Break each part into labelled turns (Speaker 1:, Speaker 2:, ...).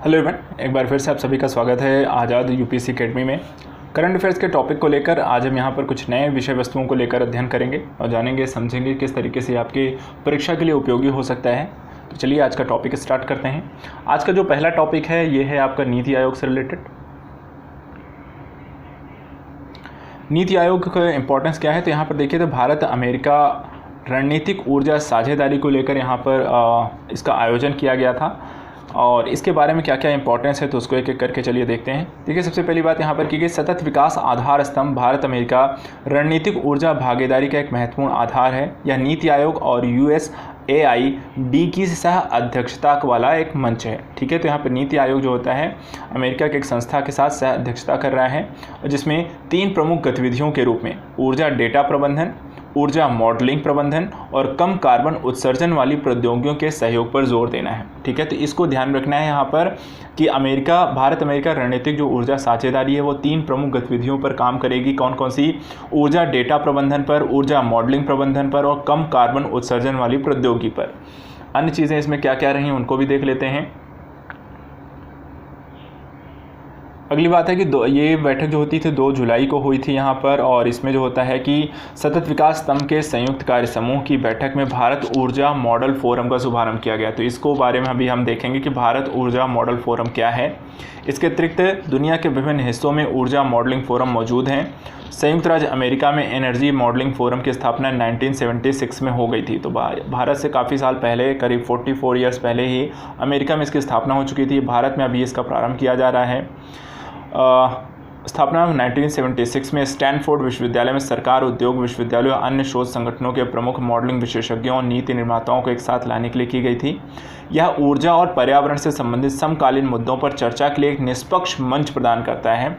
Speaker 1: Hello everyone, एक बार फिर से आप सभी का स्वागत है आज़ाद यूपीएससी अकेडमी में। करंट अफेयर्स के टॉपिक को लेकर आज हम यहाँ पर कुछ नए विषय वस्तुओं को लेकर अध्ययन करेंगे और जानेंगे समझेंगे किस तरीके से आपकी परीक्षा के लिए उपयोगी हो सकता है। तो चलिए आज का टॉपिक स्टार्ट करते हैं। आज का जो पहला टॉपिक है ये है आपका नीति आयोग से रिलेटेड। नीति आयोग का इंपॉर्टेंस क्या है, तो यहाँ पर देखिए तो भारत अमेरिका रणनीतिक ऊर्जा साझेदारी को लेकर यहाँ पर इसका आयोजन किया गया था और इसके बारे में क्या क्या इंपॉर्टेंस है तो उसको एक एक करके चलिए देखते हैं। देखिए सबसे पहली बात यहाँ पर की गई, सतत विकास आधार स्तंभ भारत अमेरिका रणनीतिक ऊर्जा भागीदारी का एक महत्वपूर्ण आधार है। यह नीति आयोग और USAID की सह अध्यक्षता वाला एक मंच है। ठीक है, तो यहाँ पर नीति आयोग जो होता है अमेरिका के एक संस्था के साथ सह अध्यक्षता कर रहा है और जिसमें 3 प्रमुख गतिविधियों के रूप में ऊर्जा डेटा प्रबंधन, ऊर्जा मॉडलिंग प्रबंधन और कम कार्बन उत्सर्जन वाली प्रौद्योगिकियों के सहयोग पर जोर देना है। ठीक है, तो इसको ध्यान रखना है यहाँ पर कि भारत अमेरिका रणनीतिक जो ऊर्जा साझेदारी है वो 3 प्रमुख गतिविधियों पर काम करेगी। कौन कौन सी? ऊर्जा डेटा प्रबंधन पर, ऊर्जा मॉडलिंग प्रबंधन पर और कम कार्बन उत्सर्जन वाली प्रौद्योगिकी पर। अन्य चीज़ें इसमें क्या क्या रही उनको भी देख लेते हैं। अगली बात है कि ये बैठक जो होती थी 2 जुलाई को हुई थी यहाँ पर, और इसमें जो होता है कि सतत विकास स्तंभ के संयुक्त कार्य समूह की बैठक में भारत ऊर्जा मॉडल फोरम का शुभारंभ किया गया। तो इसको बारे में अभी हम देखेंगे कि भारत ऊर्जा मॉडल फोरम क्या है। इसके अतिरिक्त दुनिया के विभिन्न हिस्सों में ऊर्जा मॉडलिंग फोरम मौजूद हैं। संयुक्त राज्य अमेरिका में एनर्जी मॉडलिंग फोरम की स्थापना 1976 में हो गई थी। तो भारत से काफ़ी साल पहले, करीब 44 ईयर्स पहले ही अमेरिका में इसकी स्थापना हो चुकी थी। भारत में अभी इसका प्रारंभ किया जा रहा है। स्थापना 1976 में स्टैनफोर्ड विश्वविद्यालय में सरकार, उद्योग, विश्वविद्यालयों और अन्य शोध संगठनों के प्रमुख मॉडलिंग विशेषज्ञों और नीति निर्माताओं को एक साथ लाने के लिए की गई थी। यह ऊर्जा और पर्यावरण से संबंधित समकालीन मुद्दों पर चर्चा के लिए एक निष्पक्ष मंच प्रदान करता है।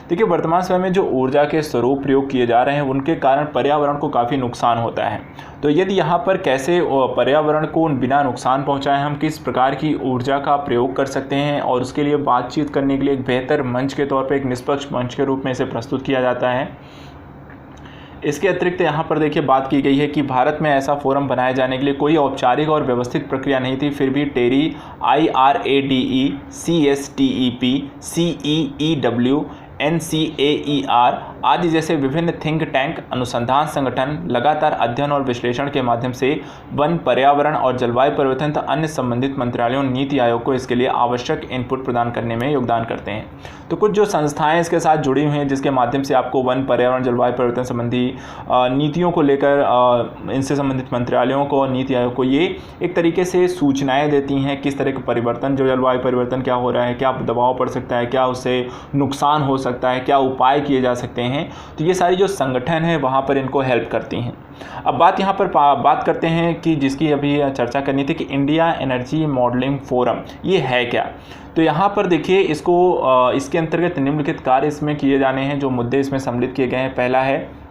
Speaker 1: देखिए वर्तमान समय में जो ऊर्जा के स्वरूप प्रयोग किए जा रहे हैं उनके कारण पर्यावरण को काफ़ी नुकसान होता है। तो यदि यहाँ पर कैसे पर्यावरण को बिना नुकसान पहुँचाए हम किस प्रकार की ऊर्जा का प्रयोग कर सकते हैं और उसके लिए बातचीत करने के लिए एक बेहतर मंच के तौर पर, एक निष्पक्ष मंच के रूप में इसे प्रस्तुत किया जाता है। इसके अतिरिक्त यहाँ पर देखिए बात की गई है कि भारत में ऐसा फोरम बनाए जाने के लिए कोई औपचारिक और व्यवस्थित प्रक्रिया नहीं थी, फिर भी टेरी, IRADE, CSTEP, CEEW, NCAER आदि जैसे विभिन्न थिंक टैंक, अनुसंधान संगठन लगातार अध्ययन और विश्लेषण के माध्यम से वन, पर्यावरण और जलवायु परिवर्तन तथा अन्य संबंधित मंत्रालयों नीति आयोग को इसके लिए आवश्यक इनपुट प्रदान करने में योगदान करते हैं। तो कुछ जो संस्थाएं इसके साथ जुड़ी हुई हैं जिसके माध्यम से आपको वन, पर्यावरण, जलवायु परिवर्तन संबंधी नीतियों को लेकर इनसे संबंधित मंत्रालयों को, नीति आयोग को ये एक तरीके से सूचनाएँ देती हैं किस तरह के परिवर्तन, जो जलवायु परिवर्तन क्या हो रहा है, क्या दबाव पड़ सकता है, क्या उससे नुकसान हो सकता है, क्या उपाय किए जा सकते हैं। तो ये सारी जो संगठन है वहाँ पर इनको हेल्प करती हैं। अब यहाँ पर बात करते हैं कि जिसकी अभी चर्चा करनी थी कि इंडिया एनर्जी मॉडलिंग फोरम ये है क्या। तो यहाँ पर देखिए इसके अंतर्गत निम्नलिखित कार्य इसमें किए जाने हैं, जो मुद्दे इसमें सम्मिलित किए गए हैं। पहला है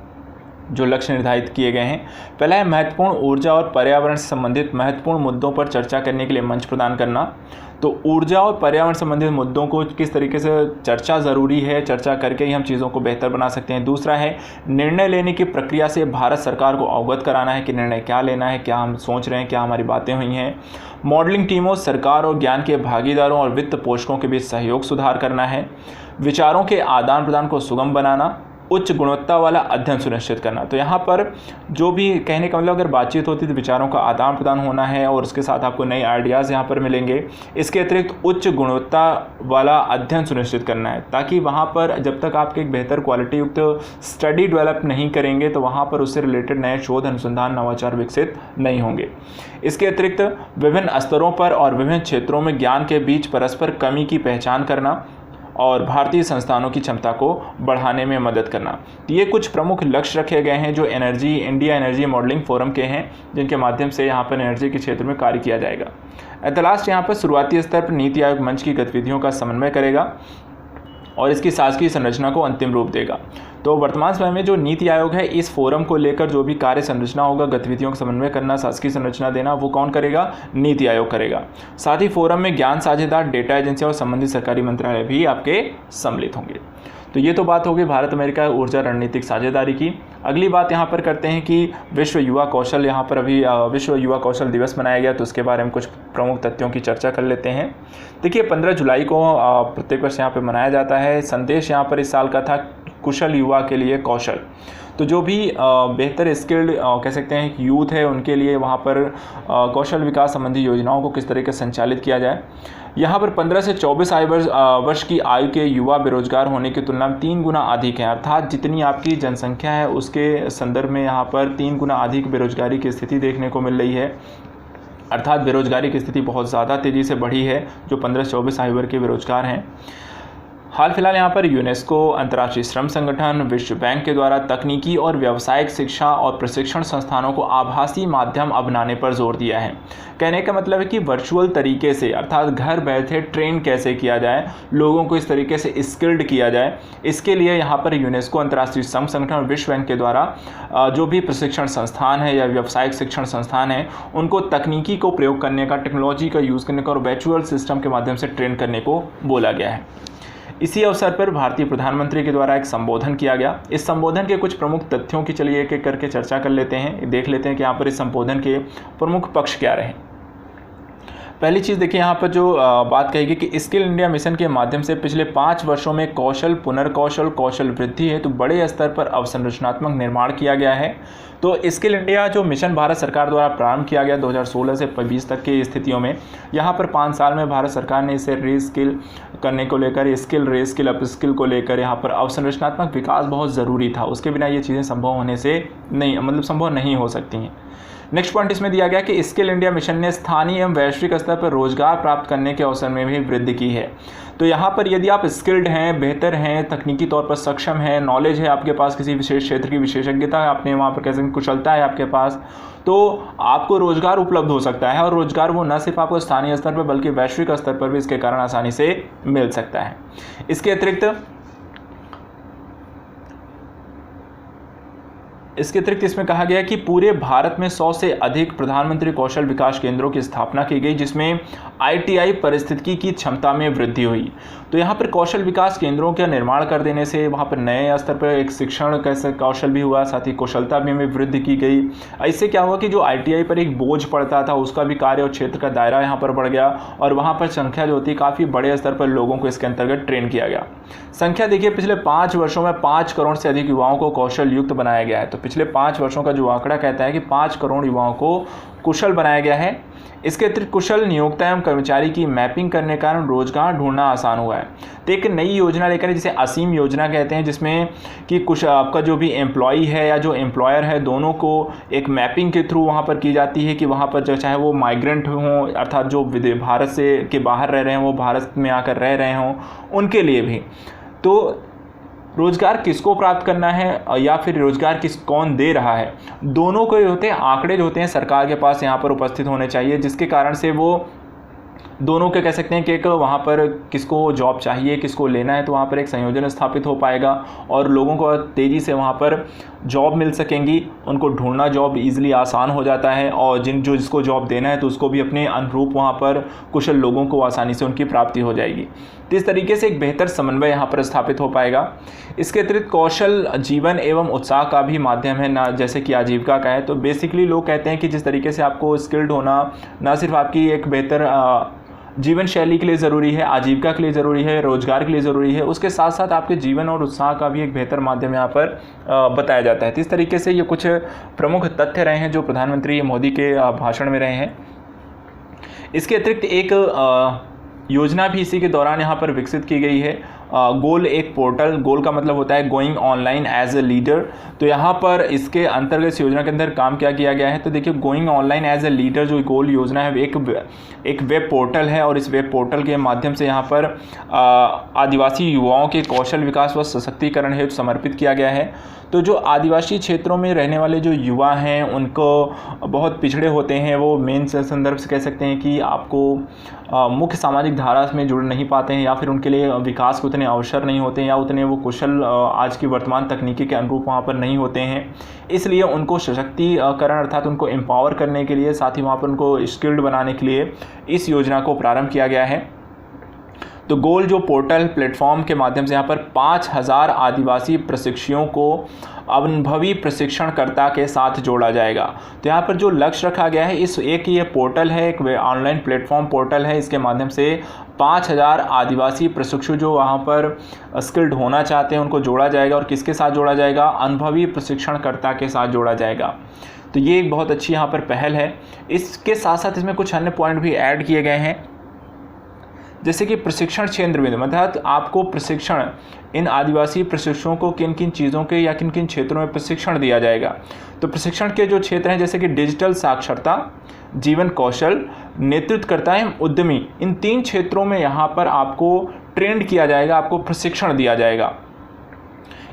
Speaker 1: जो लक्ष्य निर्धारित किए गए हैं, पहला है महत्वपूर्ण ऊर्जा और पर्यावरण से संबंधित महत्वपूर्ण मुद्दों पर चर्चा करने के लिए मंच प्रदान करना। तो ऊर्जा और पर्यावरण संबंधित मुद्दों को किस तरीके से चर्चा ज़रूरी है, चर्चा करके ही हम चीज़ों को बेहतर बना सकते हैं। दूसरा है निर्णय लेने की प्रक्रिया से भारत सरकार को अवगत कराना है कि निर्णय क्या लेना है, क्या हम सोच रहे हैं, क्या हमारी बातें हुई हैं। मॉडलिंग टीमों, सरकार और ज्ञान के भागीदारों और वित्त पोषकों के बीच सहयोग सुधार करना है। विचारों के आदान प्रदान को सुगम बनाना, उच्च गुणवत्ता वाला अध्ययन सुनिश्चित करना। तो यहाँ पर जो भी कहने का मतलब, अगर बातचीत होती तो विचारों का आदान प्रदान होना है और उसके साथ आपको नए आइडियाज़ यहाँ पर मिलेंगे। इसके अतिरिक्त उच्च गुणवत्ता वाला अध्ययन सुनिश्चित करना है, ताकि वहाँ पर जब तक आपके एक बेहतर क्वालिटी युक्त स्टडी डेवलप नहीं करेंगे तो वहाँ पर उससे रिलेटेड नए शोध, अनुसंधान, नवाचार विकसित नहीं होंगे। इसके अतिरिक्त विभिन्न स्तरों पर और विभिन्न क्षेत्रों में ज्ञान के बीच परस्पर कमी की पहचान करना और भारतीय संस्थानों की क्षमता को बढ़ाने में मदद करना। ये कुछ प्रमुख लक्ष्य रखे गए हैं जो इंडिया एनर्जी मॉडलिंग फोरम के हैं, जिनके माध्यम से यहाँ पर एनर्जी के क्षेत्र में कार्य किया जाएगा। एट द लास्ट यहाँ पर शुरुआती स्तर पर नीति आयोग मंच की गतिविधियों का समन्वय करेगा और इसकी शासकीय संरचना को अंतिम रूप देगा। तो वर्तमान समय में जो नीति आयोग है, इस फोरम को लेकर जो भी कार्य संरचना होगा, गतिविधियों का समन्वय करना, शासकीय संरचना देना, वो कौन करेगा? नीति आयोग करेगा। साथ ही फोरम में ज्ञान साझेदार, डेटा एजेंसियां और संबंधित सरकारी मंत्रालय भी आपके सम्मिलित होंगे। तो ये तो बात होगी भारत अमेरिका ऊर्जा रणनीतिक साझेदारी की। अगली बात यहाँ पर करते हैं कि विश्व युवा कौशल, यहाँ पर अभी विश्व युवा कौशल दिवस मनाया गया, तो उसके बारे में कुछ प्रमुख तथ्यों की चर्चा कर लेते हैं। देखिए 15 जुलाई को प्रत्येक वर्ष यहाँ पर मनाया जाता है। संदेश यहाँ पर इस साल का था कुशल युवा के लिए कौशल। तो जो भी बेहतर स्किल्ड कह सकते हैं यूथ है, उनके लिए वहाँ पर कौशल विकास संबंधी योजनाओं को किस तरीके से संचालित किया जाए। यहाँ पर 15 से 24 वर्ष की आयु के युवा बेरोजगार होने की तुलना में 3 गुना अधिक हैं, अर्थात जितनी आपकी जनसंख्या है उसके संदर्भ में यहाँ पर 3 गुना अधिक बेरोजगारी की स्थिति देखने को मिल रही है। अर्थात बेरोजगारी की स्थिति बहुत ज़्यादा तेज़ी से बढ़ी है जो 15 से 24 आयु वर्ग के बेरोजगार हैं। हाल फिलहाल यहाँ पर यूनेस्को, अंतर्राष्ट्रीय श्रम संगठन, विश्व बैंक के द्वारा तकनीकी और व्यावसायिक शिक्षा और प्रशिक्षण संस्थानों को आभासी माध्यम अपनाने पर जोर दिया है। कहने का मतलब है कि वर्चुअल तरीके से, अर्थात घर बैठे ट्रेन कैसे किया जाए, लोगों को इस तरीके से स्किल्ड किया जाए, इसके लिए यहाँ पर यूनेस्को, अंतर्राष्ट्रीय श्रम संगठन और विश्व बैंक के द्वारा जो भी प्रशिक्षण संस्थान है या व्यावसायिक शिक्षण संस्थान है, उनको तकनीकी को प्रयोग करने का, टेक्नोलॉजी का यूज़ करने का और वर्चुअल सिस्टम के माध्यम से ट्रेन करने को बोला गया है। इसी अवसर पर भारतीय प्रधानमंत्री के द्वारा एक संबोधन किया गया। इस संबोधन के कुछ प्रमुख तथ्यों की चलिए एक एक करके चर्चा कर लेते हैं, देख लेते हैं कि यहाँ पर इस संबोधन के प्रमुख पक्ष क्या रहे। पहली चीज़ देखिए, यहाँ पर जो बात कहेगी कि स्किल इंडिया मिशन के माध्यम से पिछले 5 वर्षों में कौशल, पुनर्कौशल, कौशल वृद्धि है तो बड़े स्तर पर अवसंरचनात्मक निर्माण किया गया है। तो स्किल इंडिया जो मिशन भारत सरकार द्वारा प्रारंभ किया गया 2016 से 20 तक की स्थितियों में, यहाँ पर 5 साल में भारत सरकार ने इसे रीस्किल करने को लेकर, स्किल रीस्किल अप स्किल को लेकर यहाँ पर अवसंरचनात्मक विकास बहुत ज़रूरी था। उसके बिना ये चीज़ें संभव होने से नहीं, मतलब संभव नहीं हो सकती हैं। नेक्स्ट पॉइंट इसमें दिया गया कि स्किल इंडिया मिशन ने स्थानीय एवं वैश्विक स्तर पर रोजगार प्राप्त करने के अवसर में भी वृद्धि की है। तो यहाँ पर यदि आप स्किल्ड हैं, बेहतर हैं, तकनीकी तौर पर सक्षम हैं, नॉलेज है आपके पास, किसी विशेष क्षेत्र की विशेषज्ञता है, आपने वहाँ पर कैसे कुशलता है आपके पास, तो आपको रोजगार उपलब्ध हो सकता है। और रोजगार वो न सिर्फ आपको स्थानीय स्तर पर बल्कि वैश्विक स्तर पर भी इसके कारण आसानी से मिल सकता है। इसके अतिरिक्त इसमें कहा गया कि पूरे भारत में 100 से अधिक प्रधानमंत्री कौशल विकास केंद्रों की स्थापना की गई, जिसमें ITI पारिस्थितिकी की क्षमता में वृद्धि हुई। तो यहाँ पर कौशल विकास केंद्रों का निर्माण कर देने से वहाँ पर नए स्तर पर एक शिक्षण कैसे कौशल भी हुआ, साथ ही कुशलता भी में वृद्धि की गई। इससे क्या हुआ कि जो ITI पर एक बोझ पड़ता था उसका भी कार्य और क्षेत्र का दायरा यहाँ पर बढ़ गया और वहाँ पर संख्या जो होती काफ़ी बड़े स्तर पर लोगों को इसके अंतर्गत ट्रेन किया गया। संख्या देखिए, पिछले 5 वर्षों में 5 करोड़ से अधिक युवाओं को कौशल युक्त बनाया गया है। तो पिछले 5 वर्षों का जो आंकड़ा कहता है कि 5 करोड़ युवाओं को कुशल बनाया गया है। इसके अतिरिक्त कुशल नियोक्ता एवं कर्मचारी की मैपिंग करने के कारण रोजगार ढूंढना आसान हुआ है। तो एक नई योजना लेकर, जिसे असीम योजना कहते हैं, जिसमें कि कुछ आपका जो भी एम्प्लॉई है या जो एम्प्लॉयर है, दोनों को एक मैपिंग के थ्रू वहाँ पर की जाती है कि वहाँ पर जो चाहे वो माइग्रेंट हों, अर्थात जो भारत से के बाहर रह रहे हैं वो भारत में आकर रह रहे हों, उनके लिए भी। तो रोज़गार किसको प्राप्त करना है या फिर रोज़गार कौन दे रहा है, दोनों को होते हैं आंकड़े जो होते हैं सरकार के पास यहाँ पर उपस्थित होने चाहिए, जिसके कारण से वो दोनों के कह सकते हैं कि एक वहाँ पर किसको जॉब चाहिए, किसको लेना है, तो वहाँ पर एक संयोजन स्थापित हो पाएगा और लोगों को तेज़ी से वहाँ पर जॉब मिल सकेंगी। उनको ढूंढना जॉब ईजिली आसान हो जाता है और जिसको जॉब देना है तो उसको भी अपने अनुरूप वहाँ पर कुशल लोगों को आसानी से उनकी प्राप्ति हो जाएगी। तो इस तरीके से एक बेहतर समन्वय यहाँ पर स्थापित हो पाएगा। इसके अतिरिक्त कौशल जीवन एवं उत्साह का भी माध्यम है, ना जैसे कि आजीविका का है। तो बेसिकली लोग कहते हैं कि जिस तरीके से आपको स्किल्ड होना ना सिर्फ आपकी एक बेहतर जीवन शैली के लिए ज़रूरी है, आजीविका के लिए ज़रूरी है, रोजगार के लिए ज़रूरी है, उसके साथ साथ आपके जीवन और उत्साह का भी एक बेहतर माध्यम यहाँ पर बताया जाता है। तो इस तरीके से ये कुछ प्रमुख तथ्य रहे हैं जो प्रधानमंत्री मोदी के भाषण में रहे हैं। इसके अतिरिक्त एक योजना भी इसी के दौरान यहाँ पर विकसित की गई है। गोल एक पोर्टल, गोल का मतलब होता है going online as a leader. तो यहाँ पर इसके अंतर्गत इस योजना के अंदर काम क्या किया गया है, तो देखिए going online as a leader जो गोल योजना है एक वेब पोर्टल है और इस वेब पोर्टल के माध्यम से यहाँ पर आदिवासी युवाओं के कौशल विकास व सशक्तिकरण हेतु समर्पित किया गया है। तो जो आदिवासी क्षेत्रों में रहने वाले जो युवा हैं उनको बहुत पिछड़े होते हैं, वो मेन संदर्भ से कह सकते हैं कि आपको मुख्य सामाजिक धारा में जुड़ नहीं पाते हैं या फिर उनके लिए विकास के उतने अवसर नहीं होते हैं या उतने वो कुशल आज की वर्तमान तकनीकी के अनुरूप वहाँ पर नहीं होते हैं। इसलिए उनको सशक्तिकरण अर्थात उनको एम्पावर करने के लिए, साथ ही वहाँ पर उनको स्किल्ड बनाने के लिए इस योजना को प्रारंभ किया गया है। तो गोल जो पोर्टल प्लेटफॉर्म के माध्यम से यहाँ पर 5000 आदिवासी प्रशिक्षुओं को अनुभवी प्रशिक्षणकर्ता के साथ जोड़ा जाएगा। तो यहाँ पर जो लक्ष्य रखा गया है, इस एक ये पोर्टल है, एक ऑनलाइन प्लेटफॉर्म पोर्टल है, इसके माध्यम से 5000 आदिवासी प्रशिक्षु जो वहाँ पर स्किल्ड होना चाहते हैं उनको जोड़ा जाएगा। और किसके साथ जोड़ा जाएगा? अनुभवी प्रशिक्षणकर्ता के साथ जोड़ा जाएगा। तो ये एक बहुत अच्छी यहाँ पर पहल है। इसके साथ साथ इसमें कुछ अन्य पॉइंट भी ऐड किए गए हैं, जैसे कि प्रशिक्षण क्षेत्र में, मतलब आपको प्रशिक्षण, इन आदिवासी प्रशिक्षुओं को किन किन चीज़ों के या किन किन क्षेत्रों में प्रशिक्षण दिया जाएगा। तो प्रशिक्षण के जो क्षेत्र हैं जैसे कि डिजिटल साक्षरता, जीवन कौशल, नेतृत्वकर्ता एवं उद्यमी, इन 3 क्षेत्रों में यहाँ पर आपको ट्रेंड किया जाएगा, आपको प्रशिक्षण दिया जाएगा।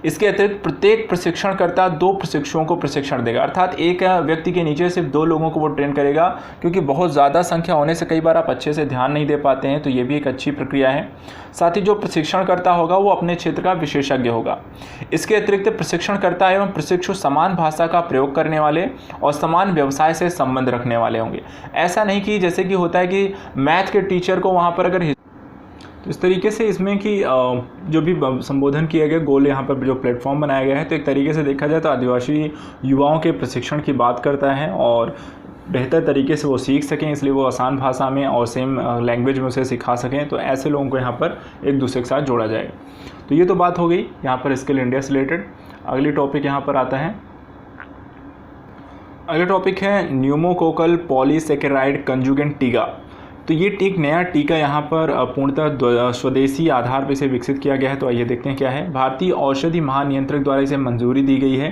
Speaker 1: इसके अतिरिक्त प्रत्येक प्रशिक्षणकर्ता 2 प्रशिक्षुओं को प्रशिक्षण देगा, अर्थात एक व्यक्ति के नीचे सिर्फ 2 लोगों को वो ट्रेन करेगा, क्योंकि बहुत ज़्यादा संख्या होने से कई बार आप अच्छे से ध्यान नहीं दे पाते हैं। तो ये भी एक अच्छी प्रक्रिया है। साथ ही जो प्रशिक्षणकर्ता होगा वो अपने क्षेत्र का विशेषज्ञ होगा। इसके अतिरिक्त प्रशिक्षणकर्ता एवं प्रशिक्षु समान भाषा का प्रयोग करने वाले और समान व्यवसाय से संबंध रखने वाले होंगे। ऐसा नहीं कि जैसे कि होता है कि मैथ के टीचर को वहाँ पर अगर, तो इस तरीके से इसमें कि जो भी संबोधन किया गया, गोल यहाँ पर जो प्लेटफॉर्म बनाया गया है, तो एक तरीके से देखा जाए तो आदिवासी युवाओं के प्रशिक्षण की बात करता है और बेहतर तरीके से वो सीख सकें, इसलिए वो आसान भाषा में और सेम लैंग्वेज में उसे सिखा सकें। तो ऐसे लोगों को यहाँ पर एक दूसरे के साथ जोड़ा जाएगा। तो ये तो बात हो गई यहाँ पर स्किल इंडिया से रिलेटेड। अगली टॉपिक यहाँ पर आता है, अगला टॉपिक है न्यूमोकोकल पॉलीसेकेराइड कंजुगेंट टीका। तो ये एक नया टीका यहाँ पर पूर्णतः स्वदेशी आधार पर इसे विकसित किया गया है। तो आइए देखते हैं क्या है। भारतीय औषधि महानियंत्रक द्वारा इसे मंजूरी दी गई है।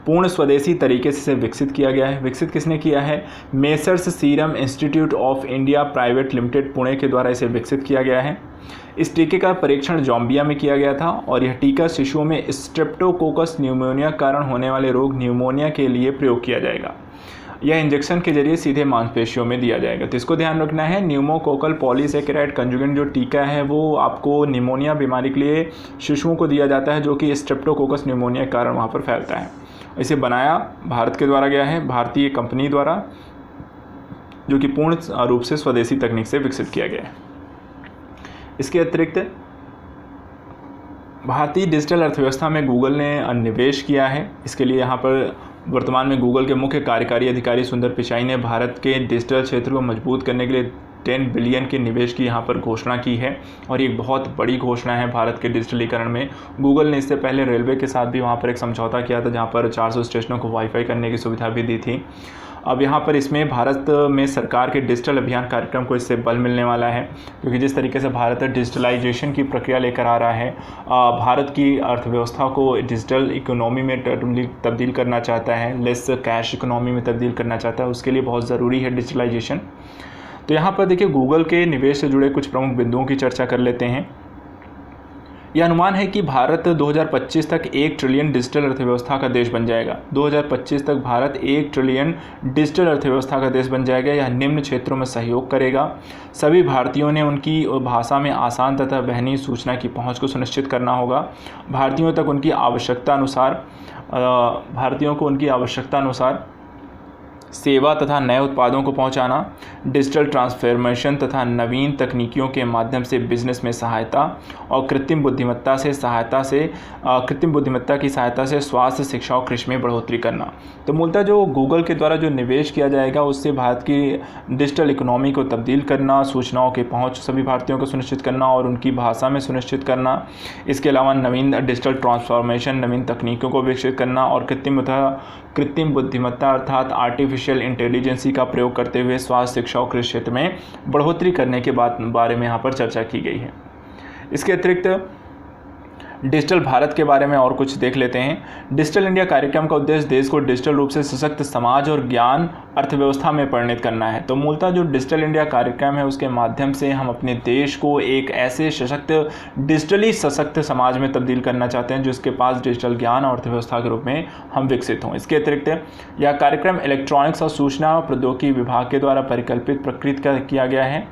Speaker 1: पूर्ण स्वदेशी तरीके से इसे विकसित किया गया है। विकसित किसने किया है? Messrs serum institute of India private limited Pune के द्वारा इसे विकसित किया गया है। इस टीके का परीक्षण जाम्बिया में किया गया था और यह टीका शिशुओं में स्ट्रेप्टोकोकस न्यूमोनिया कारण होने वाले रोग न्यूमोनिया के लिए प्रयोग किया जाएगा। यह इंजेक्शन के जरिए सीधे मांसपेशियों में दिया जाएगा। तो इसको ध्यान रखना है, न्यूमोकोकल पॉलीसेकेराइड कंजुगेंट जो टीका है वो आपको निमोनिया बीमारी के लिए शिशुओं को दिया जाता है, जो कि स्ट्रेप्टोकोकस न्यूमोनिया के कारण वहाँ पर फैलता है। इसे बनाया भारत के द्वारा गया है, भारतीय कंपनी द्वारा, जो कि पूर्ण रूप से स्वदेशी तकनीक से विकसित किया गया है। इसके अतिरिक्त भारतीय डिजिटल अर्थव्यवस्था में गूगल ने निवेश किया है। इसके लिए यहाँ पर वर्तमान में गूगल के मुख्य कार्यकारी अधिकारी सुंदर पिचाई ने भारत के डिजिटल क्षेत्र को मजबूत करने के लिए 10 बिलियन के निवेश की यहाँ पर घोषणा की है और ये एक बहुत बड़ी घोषणा है भारत के डिजिटलीकरण में। गूगल ने इससे पहले रेलवे के साथ भी वहाँ पर एक समझौता किया था, जहाँ पर 400 स्टेशनों को वाईफाई करने की सुविधा भी दी थी। अब यहाँ पर इसमें भारत में सरकार के डिजिटल अभियान कार्यक्रम को इससे बल मिलने वाला है, क्योंकि जिस तरीके से भारत डिजिटलाइजेशन की प्रक्रिया लेकर आ रहा है, भारत की अर्थव्यवस्था को डिजिटल इकोनॉमी में तब्दील करना चाहता है, लेस कैश इकोनॉमी में तब्दील करना चाहता है, उसके लिए बहुत ज़रूरी है डिजिटलाइजेशन। तो यहाँ पर देखिए गूगल के निवेश से जुड़े कुछ प्रमुख बिंदुओं की चर्चा कर लेते हैं। यह अनुमान है कि भारत 2025 तक 1 ट्रिलियन डिजिटल अर्थव्यवस्था का देश बन जाएगा। 2025 तक भारत 1 ट्रिलियन डिजिटल अर्थव्यवस्था का देश बन जाएगा। यह निम्न क्षेत्रों में सहयोग करेगा। सभी भारतीयों ने उनकी भाषा में आसान तथा वहनीय सूचना की पहुंच को सुनिश्चित करना होगा। भारतीयों को उनकी आवश्यकता अनुसार सेवा तथा नए उत्पादों को पहुंचाना, डिजिटल ट्रांसफॉर्मेशन तथा नवीन तकनीकियों के माध्यम से बिजनेस में सहायता और कृत्रिम बुद्धिमत्ता की सहायता से स्वास्थ्य, शिक्षा और कृषि में बढ़ोतरी करना। तो मूलतः जो गूगल के द्वारा जो निवेश किया जाएगा उससे भारत की डिजिटल इकोनॉमी को तब्दील करना, सूचनाओं की पहुँच सभी भारतीयों को सुनिश्चित करना और उनकी भाषा में सुनिश्चित करना। इसके अलावा नवीन डिजिटल ट्रांसफॉर्मेशन, नवीन तकनीकों को विकसित करना और कृत्रिम बुद्धिमत्ता अर्थात आर्टिफिशियल इंटेलिजेंसी का प्रयोग करते हुए स्वास्थ्य, शिक्षा और कृषि क्षेत्र में बढ़ोतरी करने के बारे में यहाँ पर चर्चा की गई है। इसके अतिरिक्त डिजिटल भारत के बारे में और कुछ देख लेते हैं। डिजिटल इंडिया कार्यक्रम का उद्देश्य देश को डिजिटल रूप से सशक्त समाज और ज्ञान अर्थव्यवस्था में परिणत करना है। तो मूलतः जो डिजिटल इंडिया कार्यक्रम है उसके माध्यम से हम अपने देश को एक ऐसे डिजिटली सशक्त समाज में तब्दील करना चाहते हैं जिसके पास डिजिटल ज्ञान और अर्थव्यवस्था के रूप में हम विकसित हों। इसके अतिरिक्त यह कार्यक्रम इलेक्ट्रॉनिक्स और सूचना प्रौद्योगिकी विभाग के द्वारा परिकल्पित प्रकृति किया गया है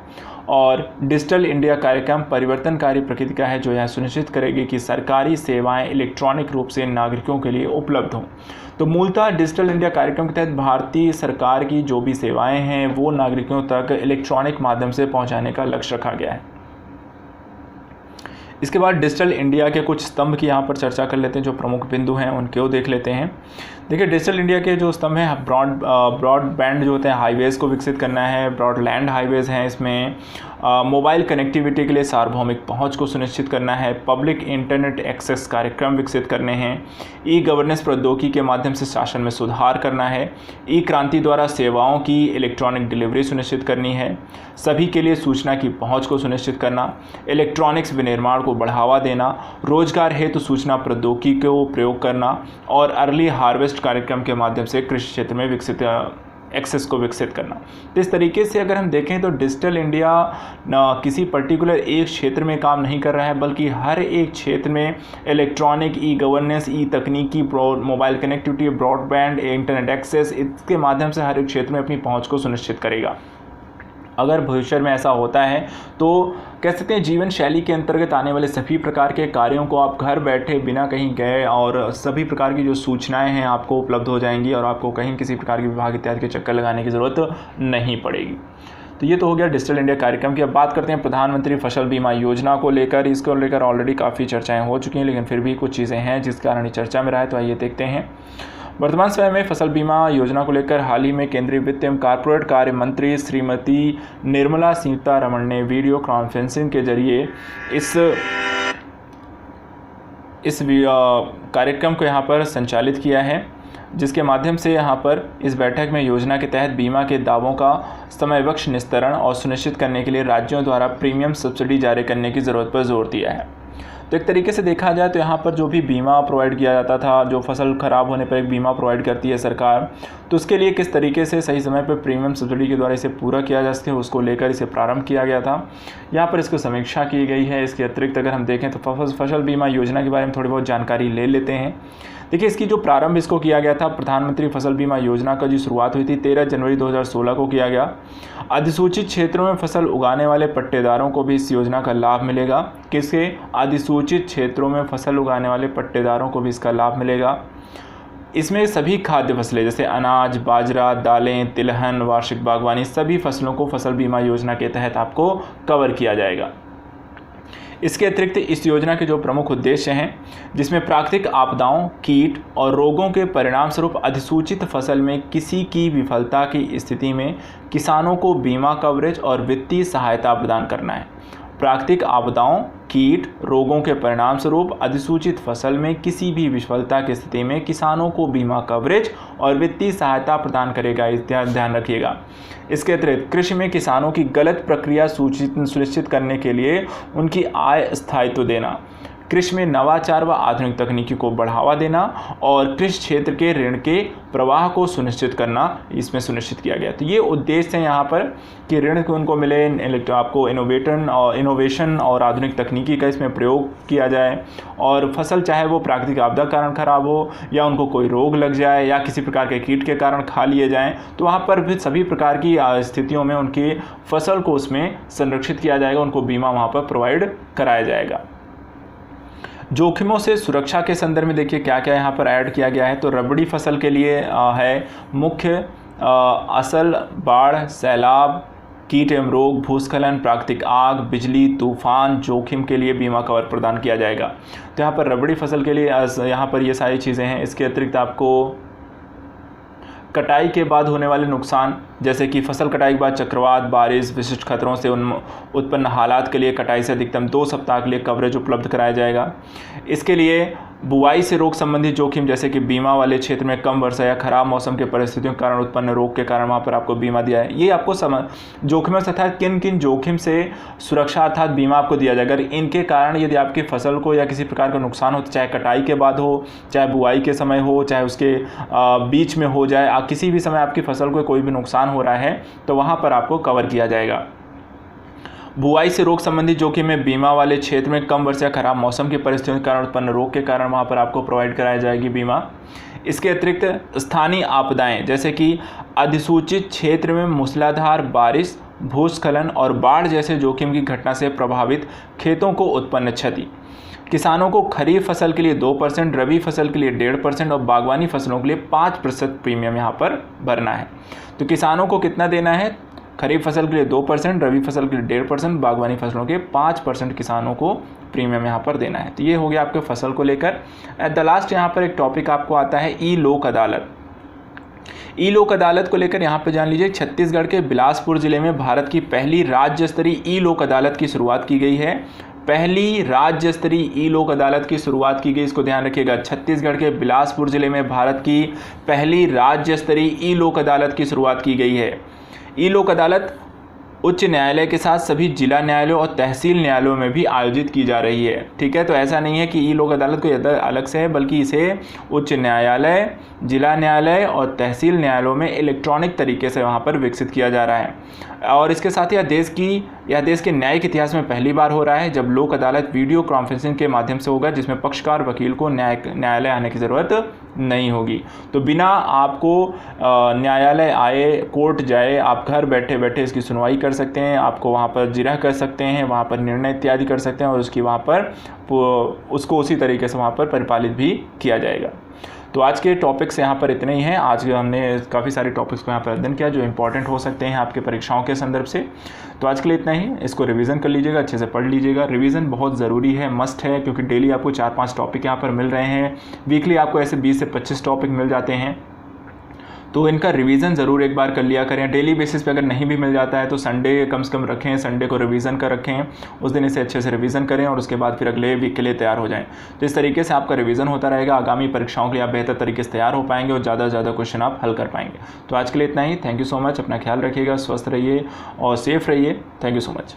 Speaker 1: और डिजिटल इंडिया कार्यक्रम परिवर्तनकारी प्रकृति का है, जो यह सुनिश्चित करेगी कि सरकारी सेवाएं इलेक्ट्रॉनिक रूप से नागरिकों के लिए उपलब्ध हों। तो मूलतः डिजिटल इंडिया कार्यक्रम के तहत भारतीय सरकार की जो भी सेवाएं हैं वो नागरिकों तक इलेक्ट्रॉनिक माध्यम से पहुंचाने का लक्ष्य रखा गया है। इसके बाद डिजिटल इंडिया के कुछ स्तंभ की यहाँ पर चर्चा कर लेते हैं, जो प्रमुख बिंदु हैं उनको देख लेते हैं। देखिए, डिजिटल इंडिया के जो स्तंभ हैं, ब्रॉडबैंड जो होते हैं हाईवेज़ को विकसित करना है, ब्रॉडलैंड हाईवेज़ हैं, इसमें मोबाइल कनेक्टिविटी के लिए सार्वभौमिक पहुंच को सुनिश्चित करना है, पब्लिक इंटरनेट एक्सेस कार्यक्रम विकसित करने हैं, ई गवर्नेंस प्रौद्योगिकी के माध्यम से शासन में सुधार करना है, ई क्रांति द्वारा सेवाओं की इलेक्ट्रॉनिक डिलीवरी सुनिश्चित करनी है, सभी के लिए सूचना की पहुंच को सुनिश्चित करना, इलेक्ट्रॉनिक्स विनिर्माण को बढ़ावा देना, रोजगार हेतु सूचना प्रौद्योगिकी को प्रयोग करना और अर्ली हार्वेस्ट कार्यक्रम के माध्यम से कृषि क्षेत्र में विकसित एक्सेस को विकसित करना। तो इस तरीके से अगर हम देखें तो डिजिटल इंडिया किसी पर्टिकुलर एक क्षेत्र में काम नहीं कर रहा है, बल्कि हर एक क्षेत्र में इलेक्ट्रॉनिक, ई गवर्नेंस, ई तकनीकी, mobile connectivity, broadband, internet access, इसके माध्यम से हर एक क्षेत्र में अपनी पहुंच को सुनिश्चित करेगा। अगर भविष्य में ऐसा होता है तो कह सकते हैं जीवन शैली के अंतर्गत आने वाले सभी प्रकार के कार्यों को आप घर बैठे बिना कहीं गए और सभी प्रकार की जो सूचनाएं हैं आपको उपलब्ध हो जाएंगी और आपको कहीं किसी प्रकार के विभाग इत्यादि के चक्कर लगाने की ज़रूरत नहीं पड़ेगी। तो ये तो हो गया डिजिटल इंडिया कार्यक्रम की। अब बात करते हैं प्रधानमंत्री फसल बीमा योजना को लेकर। इसको लेकर ऑलरेडी काफ़ी चर्चाएँ हो चुकी हैं, लेकिन फिर भी कुछ चीज़ें हैं जिस कारण ये चर्चा में रहा है, तो आइए देखते हैं। वर्तमान समय में फसल बीमा योजना को लेकर हाल ही में केंद्रीय वित्त एवं कॉर्पोरेट कार्य मंत्री श्रीमती निर्मला सीतारमण ने वीडियो कॉन्फ्रेंसिंग के जरिए इस कार्यक्रम को यहाँ पर संचालित किया है, जिसके माध्यम से यहाँ पर इस बैठक में योजना के तहत बीमा के दावों का समयबद्ध निस्तारण और सुनिश्चित करने के लिए राज्यों द्वारा प्रीमियम सब्सिडी जारी करने की ज़रूरत पर जोर दिया है। तो एक तरीके से देखा जाए तो यहाँ पर जो भी बीमा प्रोवाइड किया जाता था, जो फसल ख़राब होने पर एक बीमा प्रोवाइड करती है सरकार, तो उसके लिए किस तरीके से सही समय पर प्रीमियम सब्सिडी के द्वारा इसे पूरा किया जा सके, उसको लेकर इसे प्रारंभ किया गया था। यहाँ पर इसको समीक्षा की गई है। इसके अतिरिक्त अगर हम देखें तो फसल बीमा योजना के बारे में थोड़ी बहुत जानकारी ले लेते हैं। देखिए, इसकी जो प्रारंभ इसको किया गया था, प्रधानमंत्री फसल बीमा योजना का जो शुरुआत हुई थी 13 जनवरी 2016 को किया गया। अधिसूचित क्षेत्रों में फसल उगाने वाले पट्टेदारों को भी इस योजना का लाभ मिलेगा। किसके? अधिसूचित क्षेत्रों में फसल उगाने वाले पट्टेदारों को भी इसका लाभ मिलेगा। इसमें सभी खाद्य फसलें जैसे अनाज, बाजरा, दालें, तिलहन, वार्षिक बागवानी, सभी फसलों को फसल बीमा योजना के तहत आपको कवर किया जाएगा। इसके अतिरिक्त इस योजना के जो प्रमुख उद्देश्य हैं, जिसमें प्राकृतिक आपदाओं, कीट और रोगों के परिणाम स्वरूप अधिसूचित फसल में किसी की विफलता की स्थिति में किसानों को बीमा कवरेज और वित्तीय सहायता प्रदान करना है। प्राकृतिक आपदाओं, कीट, रोगों के परिणाम स्वरूप अधिसूचित फसल में किसी भी विफलता की स्थिति में किसानों को बीमा कवरेज और वित्तीय सहायता प्रदान करेगा। इस ध्यान रखिएगा। इसके अतिरिक्त कृषि में किसानों की गलत प्रक्रिया सुनिश्चित करने के लिए उनकी आय स्थायित्व देना, कृषि में नवाचार व आधुनिक तकनीकी को बढ़ावा देना और कृषि क्षेत्र के ऋण के प्रवाह को सुनिश्चित करना इसमें सुनिश्चित किया गया। तो ये उद्देश्य है यहाँ पर कि ऋण को उनको मिले, आपको इनोवेशन और आधुनिक तकनीकी का इसमें प्रयोग किया जाए, और फसल चाहे वो प्राकृतिक आपदा के कारण खराब हो या उनको कोई रोग लग जाए या किसी प्रकार के कीट के कारण खा लिए जाएँ, तो वहाँ पर भी सभी प्रकार की स्थितियों में उनकी फसल को उसमें संरक्षित किया जाएगा, उनको बीमा वहाँ पर प्रोवाइड कराया जाएगा। जोखिमों से सुरक्षा के संदर्भ में देखिए क्या क्या यहाँ पर ऐड किया गया है। तो रबड़ी फसल के लिए है मुख्य असल, बाढ़, सैलाब, कीट एवं रोग, भूस्खलन, प्राकृतिक आग, बिजली, तूफान जोखिम के लिए बीमा कवर प्रदान किया जाएगा। तो यहाँ पर रबड़ी फसल के लिए यहाँ पर ये सारी चीज़ें हैं। इसके अतिरिक्त आपको कटाई के बाद होने वाले नुकसान, जैसे कि फसल कटाई के बाद चक्रवात, बारिश, विशिष्ट खतरों से उत्पन्न हालात के लिए कटाई से अधिकतम 2 सप्ताह के लिए कवरेज उपलब्ध कराया जाएगा। इसके लिए बुआई से रोग संबंधी जोखिम, जैसे कि बीमा वाले क्षेत्र में कम वर्षा या खराब मौसम के परिस्थितियों के कारण उत्पन्न रोग के कारण वहाँ पर आपको बीमा दिया है। ये आपको जोखिमों से अर्थात किन किन जोखिम से सुरक्षा अर्थात बीमा आपको दिया जाएगा। इनके कारण यदि आपकी फसल को या किसी प्रकार का नुकसान हो, चाहे कटाई के बाद हो, चाहे बुआई के समय हो, चाहे उसके बीच में हो जाए, किसी भी समय आपकी फसल को कोई भी नुकसान हो रहा है तो वहाँ पर आपको कवर किया जाएगा। बुआई से रोग संबंधी जोखिम में बीमा वाले क्षेत्र में कम वर्षा या खराब मौसम की परिस्थितियों के कारण उत्पन्न रोग के कारण वहाँ पर आपको प्रोवाइड कराई जाएगी बीमा। इसके अतिरिक्त स्थानीय आपदाएं, जैसे कि अधिसूचित क्षेत्र में मूसलाधार बारिश, भूस्खलन और बाढ़ जैसे जोखिम की घटना से प्रभावित खेतों को उत्पन्न क्षति, किसानों को खरीफ फसल के लिए 2%, रबी फसल के लिए 1.5% और बागवानी फसलों के लिए 5% प्रीमियम यहाँ पर भरना है। तो किसानों को कितना देना है? खरीफ फसल के लिए 2%, रबी फसल के लिए 1.5%, बागवानी फसलों के 5% किसानों को प्रीमियम यहाँ पर देना है। तो ये हो गया आपके फसल को लेकर। एट द लास्ट यहाँ पर एक टॉपिक आपको आता है ई लोक अदालत। ई लोक अदालत को लेकर यहाँ पे जान लीजिए, छत्तीसगढ़ के बिलासपुर जिले में भारत की पहली राज्य स्तरीय ई लोक अदालत की शुरुआत की गई है। पहली राज्य स्तरीय ई लोक अदालत की शुरुआत की गई, इसको ध्यान रखिएगा। छत्तीसगढ़ के बिलासपुर जिले में भारत की पहली राज्य स्तरीय ई लोक अदालत की शुरुआत की गई है। ई लोक अदालत उच्च न्यायालय के साथ सभी जिला न्यायालयों और तहसील न्यायालयों में भी आयोजित की जा रही है। ठीक है, तो ऐसा नहीं है कि ई लोक अदालत कोई अलग से है, बल्कि इसे उच्च न्यायालय, जिला न्यायालय और तहसील न्यायालयों में इलेक्ट्रॉनिक तरीके से वहाँ पर विकसित किया जा रहा है। और इसके साथ ही यह देश के न्यायिक इतिहास में पहली बार हो रहा है जब लोक अदालत वीडियो कॉन्फ्रेंसिंग के माध्यम से होगा, जिसमें पक्षकार वकील को न्यायालय आने की ज़रूरत नहीं होगी। तो बिना आपको न्यायालय आए, कोर्ट जाए, आप घर बैठे बैठे इसकी सुनवाई कर सकते हैं। आपको वहाँ पर जिरह कर सकते हैं, वहाँ पर निर्णय इत्यादि कर सकते हैं और उसकी वहाँ पर उसको उसी तरीके से वहाँ पर परिपालित भी किया जाएगा। तो आज के टॉपिक्स यहाँ पर इतने ही हैं। आज हमने काफ़ी सारे टॉपिक्स को यहाँ पर अध्ययन किया जो इंपॉर्टेंट हो सकते हैं आपके परीक्षाओं के संदर्भ से। तो आज के लिए इतना ही। इसको रिवीजन कर लीजिएगा, अच्छे से पढ़ लीजिएगा। रिवीजन बहुत ज़रूरी है, मस्ट है, क्योंकि डेली आपको 4-5 टॉपिक यहाँ पर मिल रहे हैं। वीकली आपको ऐसे 20 से 25 टॉपिक मिल जाते हैं, तो इनका रिवीजन ज़रूर एक बार कर लिया करें। डेली बेसिस पे अगर नहीं भी मिल जाता है तो संडे कम से कम रखें, संडे को रिवीजन कर रखें, उस दिन इसे अच्छे से रिवीजन करें और उसके बाद फिर अगले वीक के लिए तैयार हो जाएं। तो इस तरीके से आपका रिवीजन होता रहेगा, आगामी परीक्षाओं के लिए आप बेहतर तरीके से तैयार हो पाएंगे और ज़्यादा से ज़्यादा क्वेश्चन आप हल कर पाएंगे। तो आज के लिए इतना ही। थैंक यू सो मच, अपना ख्याल रखिएगा, स्वस्थ रहिए और सेफ रहिए। Thank you so much.